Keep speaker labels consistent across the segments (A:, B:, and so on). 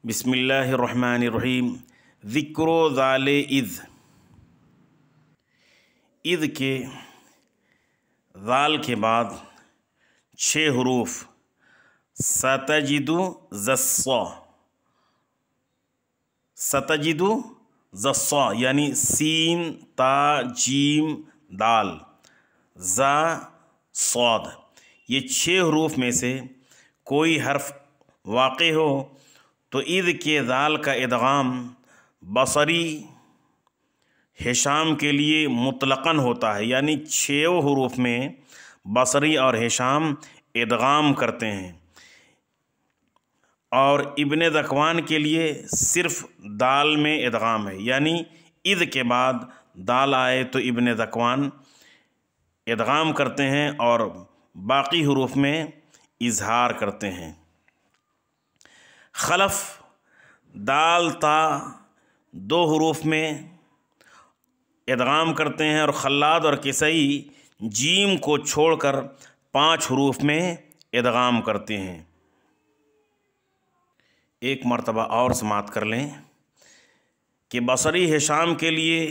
A: بسم اللہ الرحمن الرحیم۔ ذکر و ذال اذ کے ذال کے بعد 6 حروف ستجد زصا، ستجد زصا یعنی سین تا جیم دال زا صاد، یہ 6 حروف میں سے کوئی حرف واقع ہو تو اذ کے ذال کا ادغام بصری ہشام کے لیے مطلقاً ہوتا ہے، یعنی 6 حروف میں بصری اور ہشام ادغام کرتے ہیں، اور ابن ذکوان کے لیے صرف دال میں ادغام ہے، یعنی اذ کے بعد دال آئے تو ابن ذکوان ادغام کرتے ہیں اور باقی حروف میں اظہار کرتے ہیں۔ خلف دال تا 2 حروف میں ادغام کرتے ہیں، اور خلاد اور کسائی جیم کو چھوڑ کر 5 حروف میں ادغام کرتے ہیں۔ ایک مرتبہ اور سماعت کر لیں کہ بصری ہشام کے لیے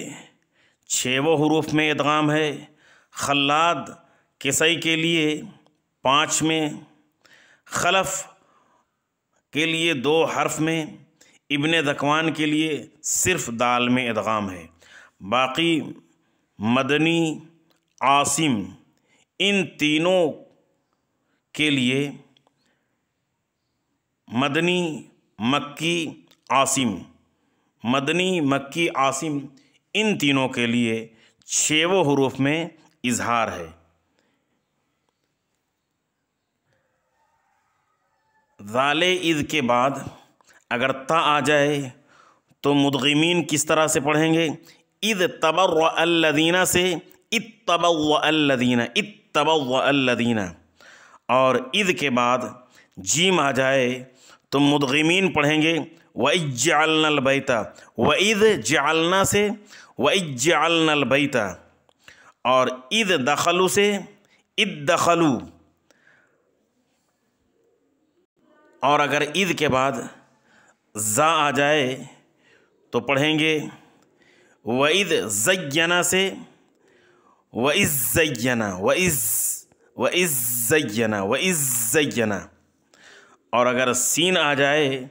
A: 6 حروف میں ادغام ہے، خلاد کسائی کے لیے 5 میں، خلف کے لیے 2 حرف میں، ابن ذکوان کے لیے صرف دال میں ادغام ہے۔ باقی مدنی، عاصم، ان تینوں کے لیے مدنی، مکی، عاصم، مدنی، مکی، عاصم، ان تینوں کے لیے 6 حروف میں اظہار ہے۔ ذال اذ کے بعد اگر تا آ جائے تو مدغمین کس طرح سے پڑھیں گے؟ اذ تبرأ الذین سے اتبوأ الذین، اتبوأ الذین، اور اذ کے بعد جیم آ جائے تو مدغمین پڑھیں گے وَإِذْ جَعَلْنَا الْبَيْتَ، وَإِذْ جَعَلْنَا سے وَإِذْ جَعَلْنَا الْبَيْتَ، اور اذ دخلوا سے اذ دخلوا، اور اگر اذ کے بعد زا آ جائے تو پڑھیں گے وَإِذْ زَيَّنَا سے وَإِذْ زَيَّنَا، وَإِذْ زَيَّنَا، وَإِذْ زَيَّنَا، اور اگر سین آ جائے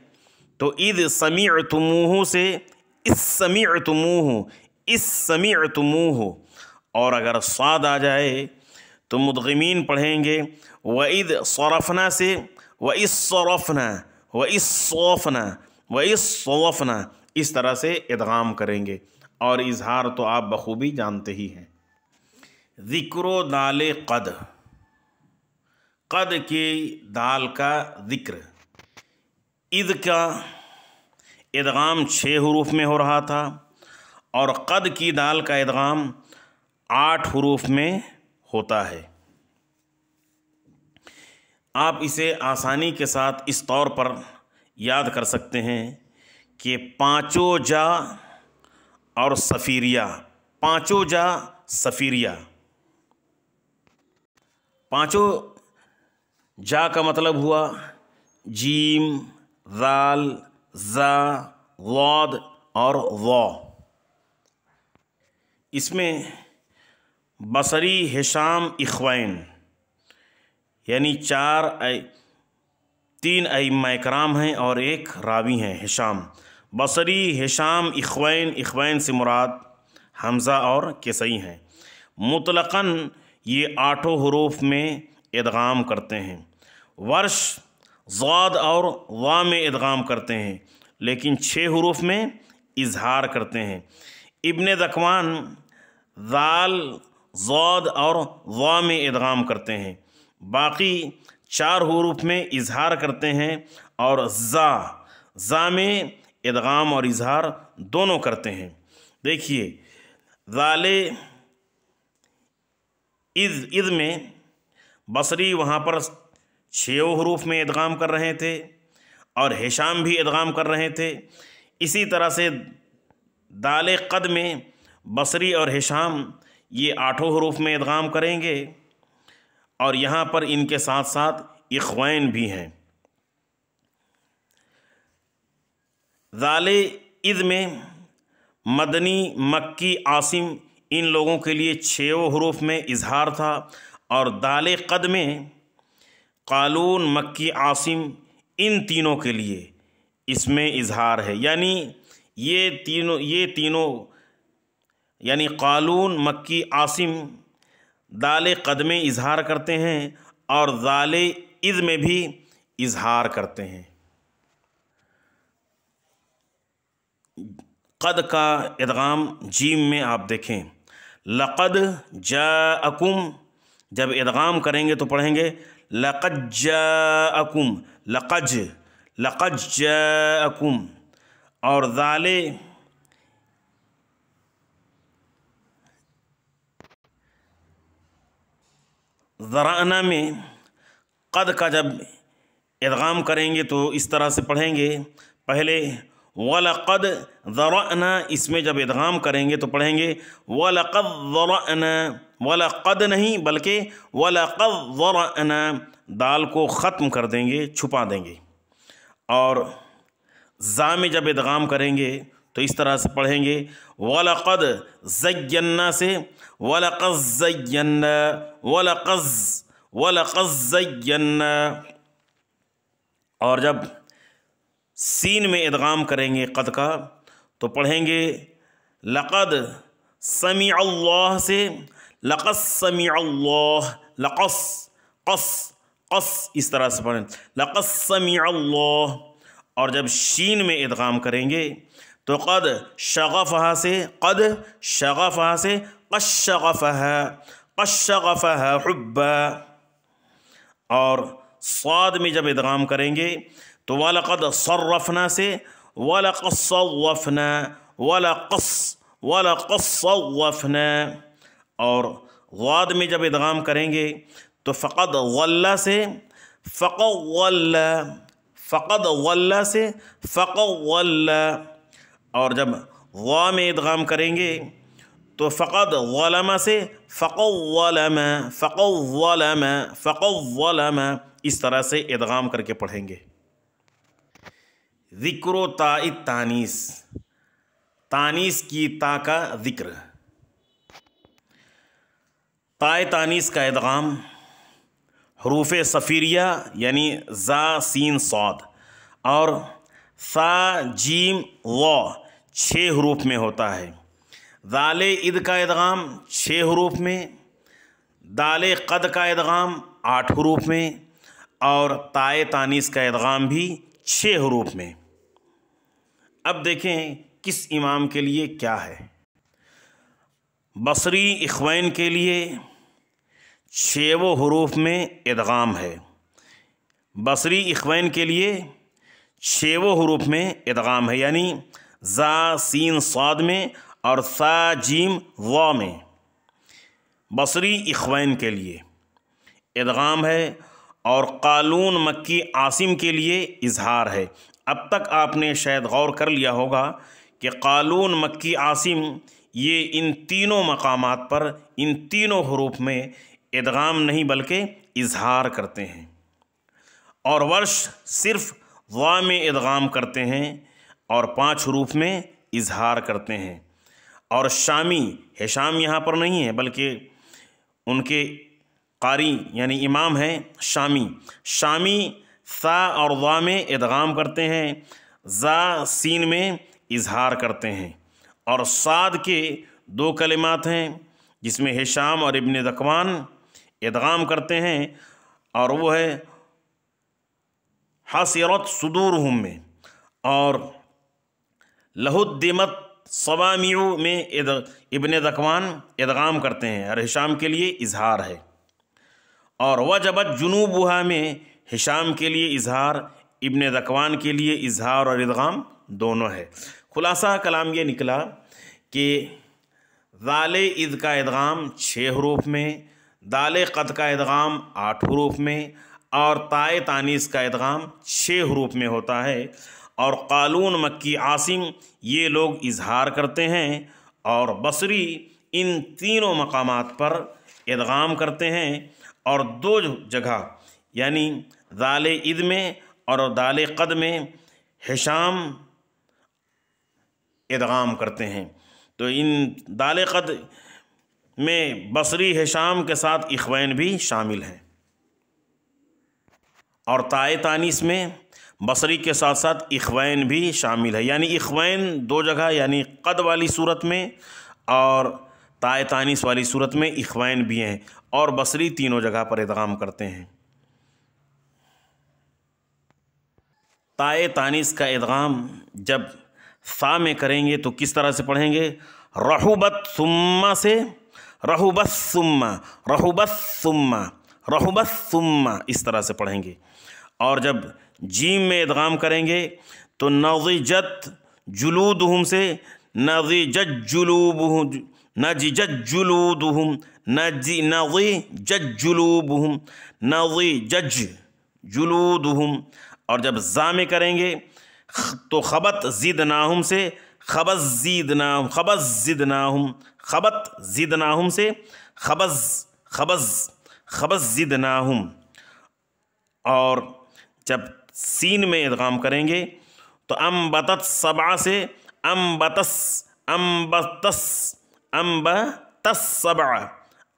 A: تو اذ سمعتموہ سے اذ سمعتموہ، اذ سمعتموہ، اور اگر صاد آ جائے تو مدغمین پڑھیں گے وَإِذْ صَرَفْنَا سے وَإِذْ صَرَفْنَا، وَإِذْ صَرَفْنَا، وَإِذْ صَرَفْنَا، اس طرح سے ادغام کریں گے، اور اظہار تو آپ بخوبی جانتے ہی ہیں۔ ذکر و دال قد، قد کی دال کا ذکر۔ اذ کا ادغام 6 حروف میں ہو رہا تھا، اور قد کی دال کا ادغام 8 حروف میں ہوتا ہے۔ آپ اسے آسانی کے ساتھ اس طور پر یاد کر سکتے ہیں کہ 5 جا اور صفیریہ، 5 جا صفیریہ، 5 جا کا مطلب ہوا جیم، ذال، زا، ضاد اور ضا۔ اس میں بصری، ہشام، اخوین، یعنی 3 ائمہ کرام ہیں اور 1 راوی ہیں ہشام۔ بصری، ہشام، اخوین سے مراد حمزہ اور کسائی ہیں۔ مطلقاً یہ 8 حروف میں ادغام کرتے ہیں۔ ورش ضاد اور ضا میں ادغام کرتے ہیں، لیکن 6 حروف میں اظہار کرتے ہیں۔ ابن ذکوان ذال، ضاد اور ضا میں ادغام کرتے ہیں، باقی 4 حروف میں اظہار کرتے ہیں، اور زا میں ادغام اور اظہار دونوں کرتے ہیں۔ دیکھیے ذال اذ میں بصری وہاں پر 6 حروف میں ادغام کر رہے تھے، اور ہشام بھی ادغام کر رہے تھے۔ اسی طرح سے دال قد میں بصری اور ہشام یہ 8 حروف میں ادغام کریں گے، اور یہاں پر ان کے ساتھ ساتھ اخوین بھی ہیں۔ ذال اذ میں مدنی، مکی، عاصم ان لوگوں کے لیے 6 حروف میں اظہار تھا، اور دال قد میں قالون، مکی، عاصم ان تینوں کے لیے اس میں اظہار ہے، یعنی یہ تینوں یعنی قالون، مکی، عاصم دال قد میں اظہار کرتے ہیں اور ذال اذ میں بھی اظہار کرتے ہیں۔ قد کا ادغام جیم میں آپ دیکھیں، لقد جاءکم، جب ادغام کریں گے تو پڑھیں گے لقد جاءکم، لقد جاءکم، اور ذال ذرأنا میں قد کا جب ادغام کریں گے تو اس طرح سے پڑھیں گے، پہلے وَلَقَدْ ذَرَأْنَا، اس میں جب ادغام کریں گے تو پڑھیں گے وَلَقَدْ ذَرَأْنَا، وَلَقَدْ نہیں بلکہ وَلَقَدْ ذَرَأْنَا، دال کو ختم کر دیں گے، چھپا دیں گے، اور زا میں جب ادغام کریں گے تو اس طرح سے پڑھیں گے وَلَقَدْ زَيَّنَّا سے وَلَقَدْ زَيَّنَّا، وَلَقَدْ زَيَّنَّا، اور جب سین میں ادغام کریں گے قد کا تو پڑھیں گے لقد سمع اللہ سے لقد سمع اللہ، قص اس طرح سے پڑھیں لقد سمع اللہ، اور جب شین میں ادغام کریں گے تو قد شغفہا سے قش شغفہا حبا، اور صاد میں جب ادغام کریں گے تو وَلَقَدْ صَرَّفْنَا سے وَلَقَدْ صَوَّفْنَا، اور غاد میں جب ادغام کریں گے تو فقد غلّا سے فقد غلّا سے غلّا، اور جب غا میں ادغام کریں گے تو فقد ظلم سے فقد ظلم، اس طرح سے ادغام کر کے پڑھیں گے۔ ذکر و تاء التانیث، تانیث کی تا کا ذکر، تاء تانیث کا ادغام حروف صفیریہ یعنی زا، سین، صاد اور ثا، جیم، وا 6 حروف میں ہوتا ہے۔ ذال اذ کا ادغام 6 حروف میں، دال قد کا ادغام 8 حروف میں، اور تاء تانیث کا ادغام بھی 6 حروف میں۔ اب دیکھیں کس امام کے لیے کیا ہے۔ بصری اخوین کے لیے 6 حروف میں ادغام ہے، بصری اخوین کے لیے 6 حروف میں ادغام ہے، یعنی زا، سین، صاد میں اور ثا، جیم، وا میں بصری اخوین کے لیے ادغام ہے، اور قالون، مکی، عاصم کے لیے اظہار ہے۔ اب تک آپ نے شاید غور کر لیا ہوگا کہ قالون، مکی، عاصم یہ ان تینوں مقامات پر ان تینوں حروف میں ادغام نہیں بلکہ اظہار کرتے ہیں، اور ورش صرف وا میں ادغام کرتے ہیں اور 5 حروف میں اظہار کرتے ہیں، اور شامی، ہشام یہاں پر نہیں ہے بلکہ ان کے قاری یعنی امام ہیں شامی ثا اور وا میں ادغام کرتے ہیں، زا، سین میں اظہار کرتے ہیں، اور صاد کے 2 کلمات ہیں جس میں ہشام اور ابن ذکوان ادغام کرتے ہیں، اور وہ ہے حسرت صدورہم میں، اور لہدمت صوامع میں ابن ذکوان ادغام کرتے ہیں اور ہشام کے لیے اظہار ہے، اور وجبت جنوبہا میں ہشام کے لیے اظہار، ابن ذکوان کے لیے اظہار اور ادغام دونوں ہے۔ خلاصہ کلام یہ نکلا کہ ذال اذ کا ادغام 6 حروف میں، دال قد کا ادغام 8 حروف میں، اور تاء تانیث کا ادغام 6 حروف میں ہوتا ہے، اور قالون، مکی، عاصم یہ لوگ اظہار کرتے ہیں، اور بصری ان تینوں مقامات پر ادغام کرتے ہیں، اور 2 جگہ یعنی ذال اذ میں اور دال قد میں ہشام ادغام کرتے ہیں۔ تو ان دال قد میں بصری ہشام کے ساتھ اخوین بھی شامل ہیں، اور تائے تانیث میں بصری کے ساتھ ساتھ اخوین بھی شامل ہے، یعنی اخوین دو جگہ، یعنی قد والی صورت میں اور تائے تانیث والی صورت میں اخوین بھی ہیں، اور بصری تینوں جگہ پر ادغام کرتے ہیں۔ تائے تانیث کا ادغام جب ثا میں کریں گے تو کس طرح سے پڑھیں گے؟ رحبت ثم سے رحبت ثم، رحبت ثم، رحبت ثم، اس طرح سے پڑھیں گے۔ اور جب جیم میں ادغام کریں گے تو نضجت جلودہم سے نضجت جلودہم، نضجت جلودہم، نضجت جلودہم، نضجت جلودہم۔ اور جب زا میں کریں گے تو خبت زدناہم سے خبز زدناہم، خبز زدناہم، خبت زدناہم سے خبز خبز خبز زدناہم۔ اور جب سین میں ادغام کریں گے تو انبتت سبع سے انبتس انبتس انبتس سبع،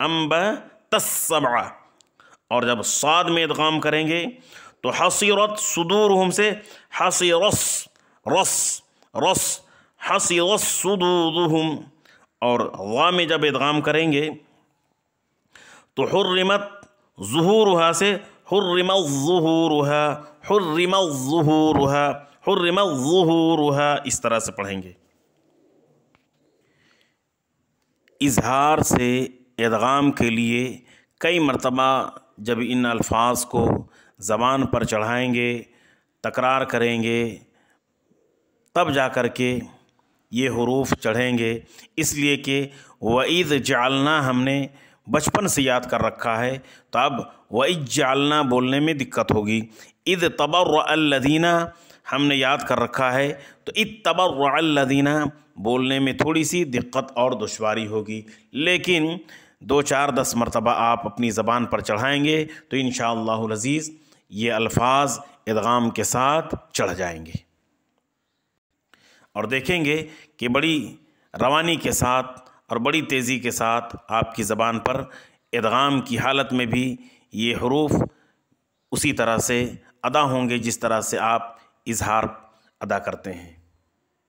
A: انبتس سبع۔ اور جب صاد میں ادغام کریں گے تو حصیرت صدورہم سے حصیرس رس رس حصیرت صدورہم۔ اور غا میں جب ادغام کریں گے تو حرمت ظہورہا سے حرمت ظہورہا، حرمت ظہورہا، حرمت ظہورہا، اس طرح سے پڑھیں گے۔ اظہار سے ادغام کے لیے کئی مرتبہ جب ان الفاظ کو زبان پر چڑھائیں گے، تکرار کریں گے، تب جا کر کے یہ حروف چڑھیں گے، اس لیے کہ وَإِذْ جَعَلْنَا ہم نے بچپن سے یاد کر رکھا ہے، تو اب وَإِذْ جَعَلْنَا بولنے میں دقت ہوگی۔ اِذْ تَبَرَّأَ الَّذِينَ ہم نے یاد کر رکھا ہے، تو اِذْ تَبَرَّأَ الَّذِينَ بولنے میں تھوڑی سی دقت اور دشواری ہوگی، لیکن 2-4-10 مرتبہ آپ اپنی زبان پر چڑھائیں گے تو انشاءاللہ العزیز یہ الفاظ ادغام کے ساتھ چڑھ جائیں گے، اور دیکھیں گے کہ بڑی روانی کے ساتھ اور بڑی تیزی کے ساتھ آپ کی زبان پر ادغام کی حالت میں بھی یہ حروف اسی طرح سے ادا ہوں گے جس طرح سے آپ اظہار ادا کرتے ہیں۔